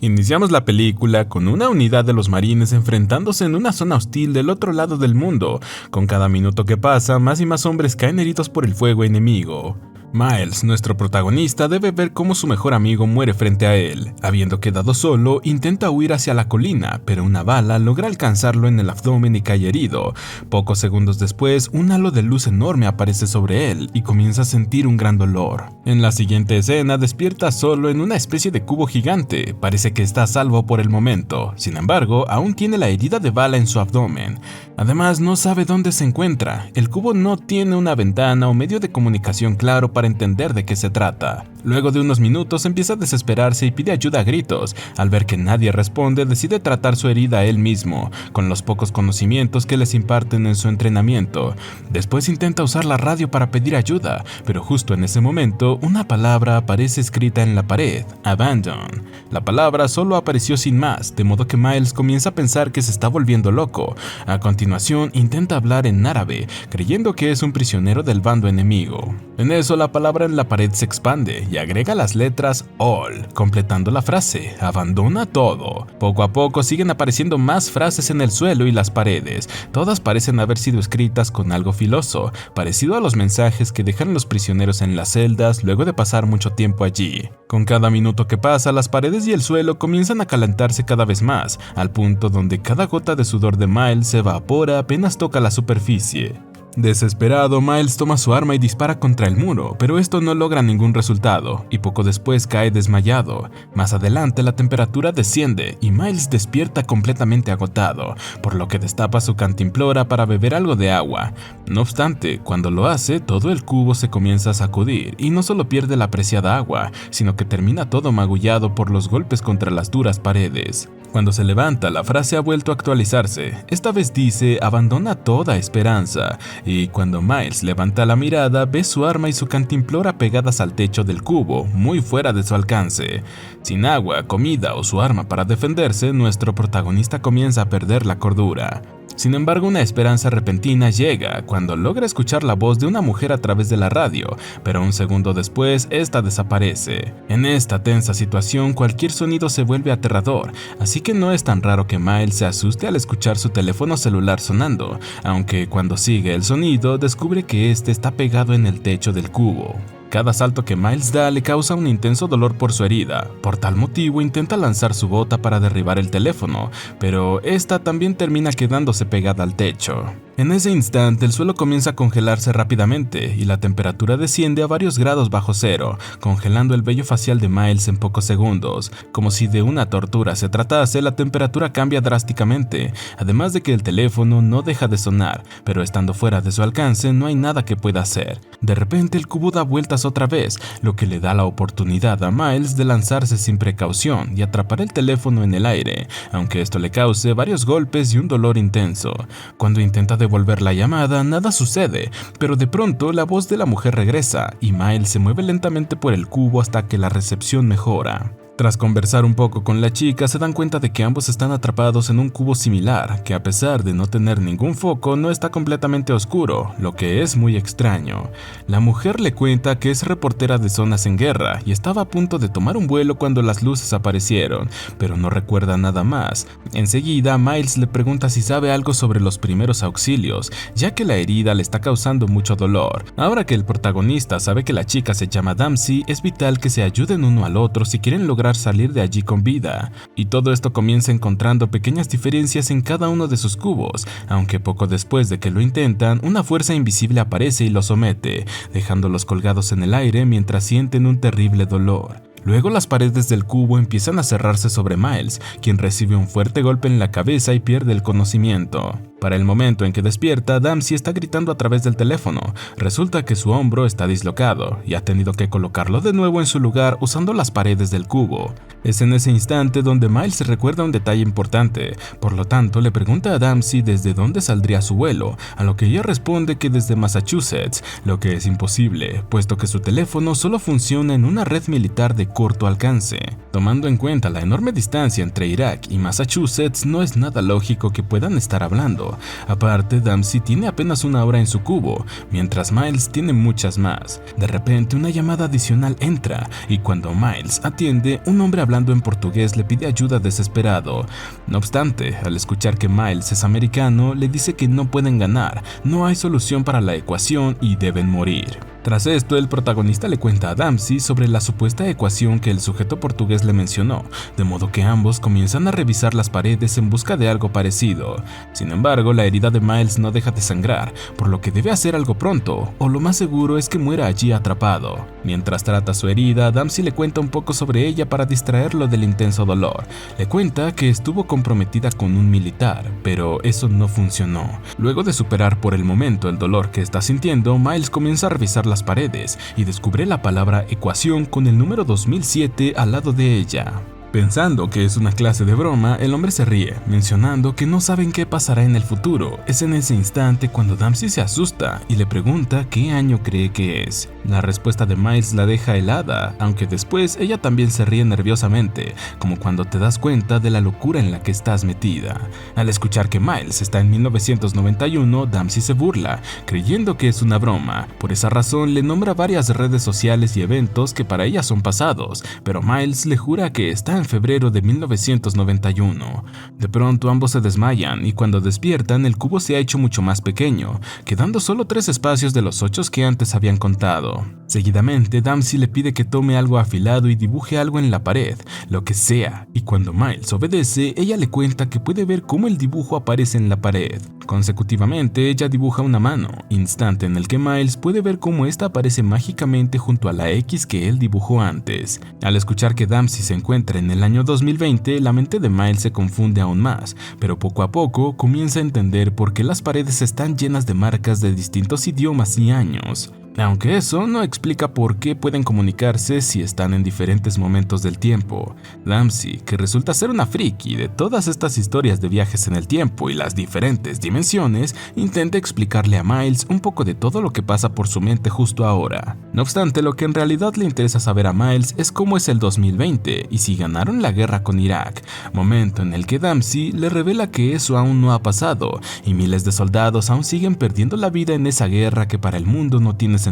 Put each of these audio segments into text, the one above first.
Iniciamos la película con una unidad de los marines enfrentándose en una zona hostil del otro lado del mundo. Con cada minuto que pasa, más y más hombres caen heridos por el fuego enemigo. Miles, nuestro protagonista, debe ver cómo su mejor amigo muere frente a él. Habiendo quedado solo, intenta huir hacia la colina, pero una bala logra alcanzarlo en el abdomen y cae herido. Pocos segundos después, un halo de luz enorme aparece sobre él y comienza a sentir un gran dolor. En la siguiente escena, despierta solo en una especie de cubo gigante. Parece que está a salvo por el momento. Sin embargo, aún tiene la herida de bala en su abdomen. Además, no sabe dónde se encuentra. El cubo no tiene una ventana o medio de comunicación claro para entender de qué se trata. Luego de unos minutos empieza a desesperarse y pide ayuda a gritos. Al ver que nadie responde, decide tratar su herida él mismo, con los pocos conocimientos que les imparten en su entrenamiento. Después intenta usar la radio para pedir ayuda, pero justo en ese momento, una palabra aparece escrita en la pared: Abandon. La palabra solo apareció sin más, de modo que Miles comienza a pensar que se está volviendo loco. A continuación, intenta hablar en árabe, creyendo que es un prisionero del bando enemigo. En eso, la palabra en la pared se expande y agrega las letras all, completando la frase: abandona todo. Poco a poco siguen apareciendo más frases en el suelo y las paredes. Todas parecen haber sido escritas con algo filoso, parecido a los mensajes que dejan los prisioneros en las celdas luego de pasar mucho tiempo allí. Con cada minuto que pasa, las paredes y el suelo comienzan a calentarse cada vez más, al punto donde cada gota de sudor de Miles se evapora apenas toca la superficie. Desesperado, Miles toma su arma y dispara contra el muro, pero esto no logra ningún resultado, y poco después cae desmayado. Más adelante la temperatura desciende y Miles despierta completamente agotado, por lo que destapa su cantimplora para beber algo de agua. No obstante, cuando lo hace, todo el cubo se comienza a sacudir, y no solo pierde la preciada agua, sino que termina todo magullado por los golpes contra las duras paredes. Cuando se levanta, la frase ha vuelto a actualizarse. Esta vez dice: abandona toda esperanza. Y cuando Miles levanta la mirada, ve su arma y su cantimplora pegadas al techo del cubo, muy fuera de su alcance. Sin agua, comida o su arma para defenderse, nuestro protagonista comienza a perder la cordura. Sin embargo, una esperanza repentina llega cuando logra escuchar la voz de una mujer a través de la radio, pero un segundo después, esta desaparece. En esta tensa situación, cualquier sonido se vuelve aterrador, así que no es tan raro que Miles se asuste al escuchar su teléfono celular sonando, aunque cuando sigue el sonido, descubre que este está pegado en el techo del cubo. Cada salto que Miles da le causa un intenso dolor por su herida. Por tal motivo intenta lanzar su bota para derribar el teléfono, pero esta también termina quedándose pegada al techo. En ese instante el suelo comienza a congelarse rápidamente y la temperatura desciende a varios grados bajo cero, congelando el vello facial de Miles en pocos segundos. Como si de una tortura se tratase, la temperatura cambia drásticamente, además de que el teléfono no deja de sonar, pero estando fuera de su alcance no hay nada que pueda hacer. De repente el cubo da vueltas otra vez, lo que le da la oportunidad a Miles de lanzarse sin precaución y atrapar el teléfono en el aire, aunque esto le cause varios golpes y un dolor intenso. Cuando intenta devolver la llamada, nada sucede, pero de pronto la voz de la mujer regresa y Miles se mueve lentamente por el cubo hasta que la recepción mejora. Tras conversar un poco con la chica, se dan cuenta de que ambos están atrapados en un cubo similar, que a pesar de no tener ningún foco, no está completamente oscuro, lo que es muy extraño. La mujer le cuenta que es reportera de zonas en guerra y estaba a punto de tomar un vuelo cuando las luces aparecieron, pero no recuerda nada más. Enseguida, Miles le pregunta si sabe algo sobre los primeros auxilios, ya que la herida le está causando mucho dolor. Ahora que el protagonista sabe que la chica se llama Dempsey, es vital que se ayuden uno al otro si quieren lograr salir de allí con vida, y todo esto comienza encontrando pequeñas diferencias en cada uno de sus cubos, aunque poco después de que lo intentan, una fuerza invisible aparece y los somete, dejándolos colgados en el aire mientras sienten un terrible dolor. Luego las paredes del cubo empiezan a cerrarse sobre Miles, quien recibe un fuerte golpe en la cabeza y pierde el conocimiento. Para el momento en que despierta, Dempsey está gritando a través del teléfono. Resulta que su hombro está dislocado y ha tenido que colocarlo de nuevo en su lugar usando las paredes del cubo. Es en ese instante donde Miles recuerda un detalle importante, por lo tanto le pregunta a Dempsey desde dónde saldría su vuelo, a lo que ella responde que desde Massachusetts, lo que es imposible, puesto que su teléfono solo funciona en una red militar de corto alcance. Tomando en cuenta la enorme distancia entre Irak y Massachusetts, no es nada lógico que puedan estar hablando, pasado. Aparte, Dempsey tiene apenas una hora en su cubo, mientras Miles tiene muchas más. De repente, una llamada adicional entra, y cuando Miles atiende, un hombre hablando en portugués le pide ayuda desesperado. No obstante, al escuchar que Miles es americano, le dice que no pueden ganar, no hay solución para la ecuación y deben morir. Tras esto, el protagonista le cuenta a Dempsey sobre la supuesta ecuación que el sujeto portugués le mencionó, de modo que ambos comienzan a revisar las paredes en busca de algo parecido. Sin embargo, la herida de Miles no deja de sangrar, por lo que debe hacer algo pronto, o lo más seguro es que muera allí atrapado. Mientras trata su herida, Dempsey le cuenta un poco sobre ella para distraerlo del intenso dolor. Le cuenta que estuvo comprometida con un militar, pero eso no funcionó. Luego de superar por el momento el dolor que está sintiendo, Miles comienza a revisar las paredes y descubre la palabra ecuación con el número 2007 al lado de ella. Pensando que es una clase de broma, el hombre se ríe, mencionando que no saben qué pasará en el futuro. Es en ese instante cuando Dempsey se asusta y le pregunta qué año cree que es. La respuesta de Miles la deja helada, aunque después ella también se ríe nerviosamente, como cuando te das cuenta de la locura en la que estás metida. Al escuchar que Miles está en 1991, Dempsey se burla, creyendo que es una broma. Por esa razón le nombra varias redes sociales y eventos que para ella son pasados, pero Miles le jura que está en febrero de 1991. De pronto ambos se desmayan y cuando despiertan el cubo se ha hecho mucho más pequeño, quedando solo 3 espacios de los 8 que antes habían contado. Seguidamente, Dempsey le pide que tome algo afilado y dibuje algo en la pared, lo que sea, y cuando Miles obedece, ella le cuenta que puede ver cómo el dibujo aparece en la pared. Consecutivamente, ella dibuja una mano, instante en el que Miles puede ver cómo esta aparece mágicamente junto a la X que él dibujó antes. Al escuchar que Dempsey se encuentra en el año 2020, la mente de Miles se confunde aún más, pero poco a poco comienza a entender por qué las paredes están llenas de marcas de distintos idiomas y años. Aunque eso no explica por qué pueden comunicarse si están en diferentes momentos del tiempo. Dempsey, que resulta ser una friki de todas estas historias de viajes en el tiempo y las diferentes dimensiones, intenta explicarle a Miles un poco de todo lo que pasa por su mente justo ahora. No obstante, lo que en realidad le interesa saber a Miles es cómo es el 2020 y si ganaron la guerra con Irak, momento en el que Dempsey le revela que eso aún no ha pasado y miles de soldados aún siguen perdiendo la vida en esa guerra que para el mundo no tiene sentido.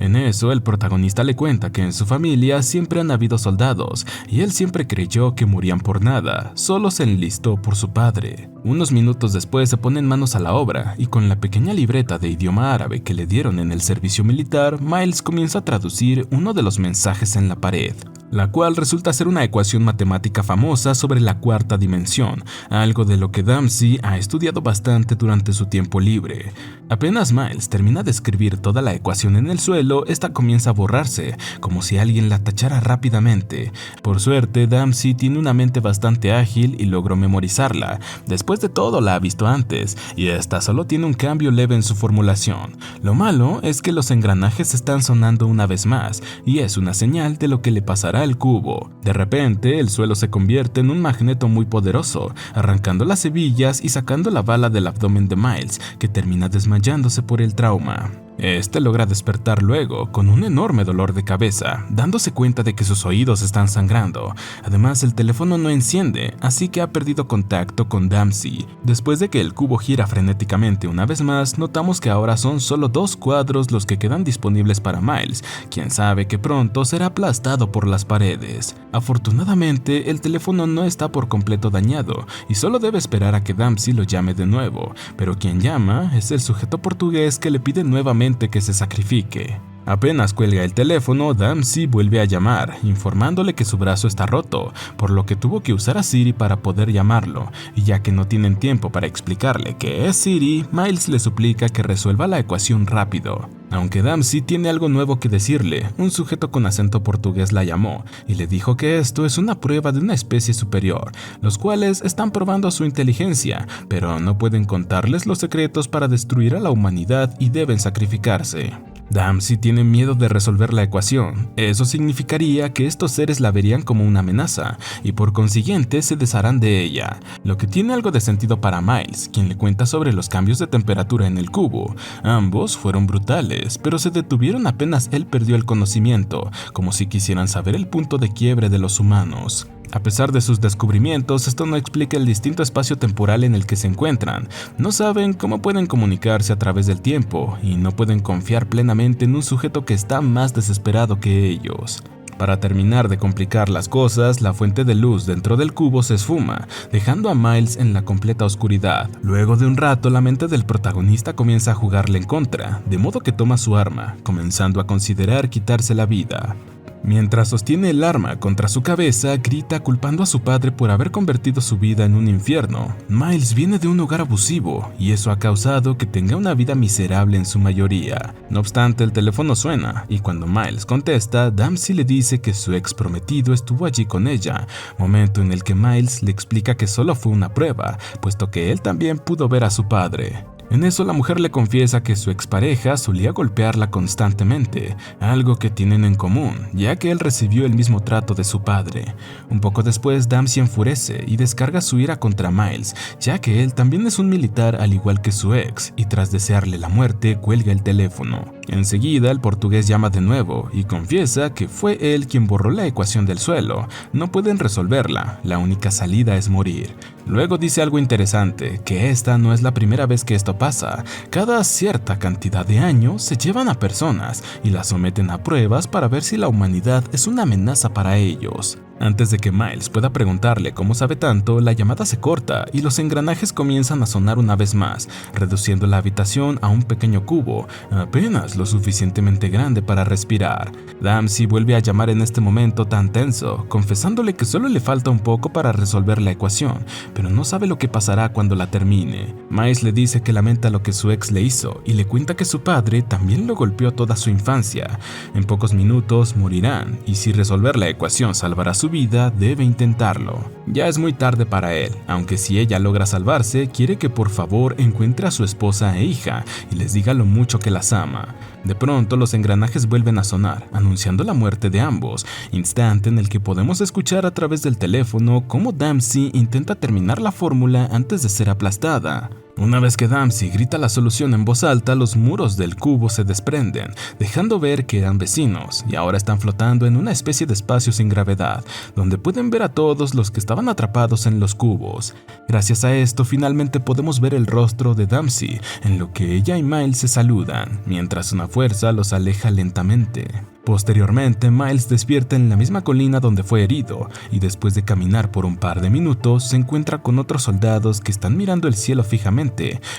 En eso, el protagonista le cuenta que en su familia siempre han habido soldados y él siempre creyó que morían por nada, solo se enlistó por su padre. Unos minutos después se ponen manos a la obra y con la pequeña libreta de idioma árabe que le dieron en el servicio militar, Miles comienza a traducir uno de los mensajes en la pared, la cual resulta ser una ecuación matemática famosa sobre la cuarta dimensión, algo de lo que Dempsey ha estudiado bastante durante su tiempo libre. Apenas Miles termina de escribir toda la ecuación en el suelo, esta comienza a borrarse, como si alguien la tachara rápidamente. Por suerte, Dempsey tiene una mente bastante ágil y logró memorizarla. Después de todo, la ha visto antes, y esta solo tiene un cambio leve en su formulación. Lo malo es que los engranajes están sonando una vez más, y es una señal de lo que le pasará al cubo. De repente, el suelo se convierte en un magneto muy poderoso, arrancando las hebillas y sacando la bala del abdomen de Miles, que termina desmayándose por el trauma. Este logra despertar luego, con un enorme dolor de cabeza, dándose cuenta de que sus oídos están sangrando. Además, el teléfono no enciende, así que ha perdido contacto con Dempsey. Después de que el cubo gira frenéticamente una vez más, notamos que ahora son solo 2 cuadros los que quedan disponibles para Miles, quien sabe que pronto será aplastado por las paredes. Afortunadamente, el teléfono no está por completo dañado, y solo debe esperar a que Dempsey lo llame de nuevo, pero quien llama es el sujeto portugués que le pide nuevamente que se sacrifique. Apenas cuelga el teléfono, Dempsey vuelve a llamar, informándole que su brazo está roto, por lo que tuvo que usar a Siri para poder llamarlo, y ya que no tienen tiempo para explicarle qué es Siri, Miles le suplica que resuelva la ecuación rápido. Aunque Dempsey tiene algo nuevo que decirle, un sujeto con acento portugués la llamó y le dijo que esto es una prueba de una especie superior, los cuales están probando su inteligencia, pero no pueden contarles los secretos para destruir a la humanidad y deben sacrificarse. Dempsey tiene miedo de resolver la ecuación. Eso significaría que estos seres la verían como una amenaza y por consiguiente se desharán de ella, lo que tiene algo de sentido para Miles, quien le cuenta sobre los cambios de temperatura en el cubo. Ambos fueron brutales, pero se detuvieron apenas él perdió el conocimiento, como si quisieran saber el punto de quiebre de los humanos. A pesar de sus descubrimientos, esto no explica el distinto espacio temporal en el que se encuentran. No saben cómo pueden comunicarse a través del tiempo y no pueden confiar plenamente en un sujeto que está más desesperado que ellos. Para terminar de complicar las cosas, la fuente de luz dentro del cubo se esfuma, dejando a Miles en la completa oscuridad. Luego de un rato, la mente del protagonista comienza a jugarle en contra, de modo que toma su arma, comenzando a considerar quitarse la vida. Mientras sostiene el arma contra su cabeza, grita culpando a su padre por haber convertido su vida en un infierno. Miles viene de un hogar abusivo y eso ha causado que tenga una vida miserable en su mayoría. No obstante, el teléfono suena y cuando Miles contesta, Dempsey le dice que su ex prometido estuvo allí con ella, momento en el que Miles le explica que solo fue una prueba, puesto que él también pudo ver a su padre. En eso la mujer le confiesa que su expareja solía golpearla constantemente, algo que tienen en común, ya que él recibió el mismo trato de su padre. Un poco después, Dempsey enfurece y descarga su ira contra Miles, ya que él también es un militar al igual que su ex, y tras desearle la muerte, cuelga el teléfono. Enseguida, el portugués llama de nuevo y confiesa que fue él quien borró la ecuación del suelo. No pueden resolverla, la única salida es morir. Luego dice algo interesante, que esta no es la primera vez que esto pasa. Cada cierta cantidad de años se llevan a personas y las someten a pruebas para ver si la humanidad es una amenaza para ellos. Antes de que Miles pueda preguntarle cómo sabe tanto, la llamada se corta y los engranajes comienzan a sonar una vez más, reduciendo la habitación a un pequeño cubo, apenas lo suficientemente grande para respirar. Dempsey vuelve a llamar en este momento tan tenso, confesándole que solo le falta un poco para resolver la ecuación, pero no sabe lo que pasará cuando la termine. Miles le dice que lamenta lo que su ex le hizo y le cuenta que su padre también lo golpeó toda su infancia. En pocos minutos morirán y si resolver la ecuación salvará su vida, debe intentarlo. Ya es muy tarde para él, aunque si ella logra salvarse, quiere que por favor encuentre a su esposa e hija y les diga lo mucho que las ama. De pronto los engranajes vuelven a sonar, anunciando la muerte de ambos, instante en el que podemos escuchar a través del teléfono cómo Dempsey intenta terminar la fórmula antes de ser aplastada. Una vez que Dempsey grita la solución en voz alta, los muros del cubo se desprenden, dejando ver que eran vecinos y ahora están flotando en una especie de espacio sin gravedad, donde pueden ver a todos los que estaban atrapados en los cubos. Gracias a esto, finalmente podemos ver el rostro de Dempsey, en lo que ella y Miles se saludan, mientras una fuerza los aleja lentamente. Posteriormente, Miles despierta en la misma colina donde fue herido y después de caminar por un par de minutos se encuentra con otros soldados que están mirando el cielo fijamente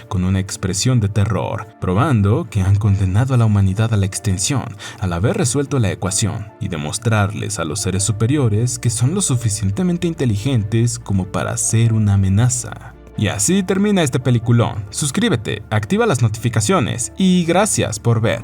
con una expresión de terror, probando que han condenado a la humanidad a la extinción al haber resuelto la ecuación y demostrarles a los seres superiores que son lo suficientemente inteligentes como para ser una amenaza. Y así termina este peliculón. Suscríbete, activa las notificaciones y gracias por ver.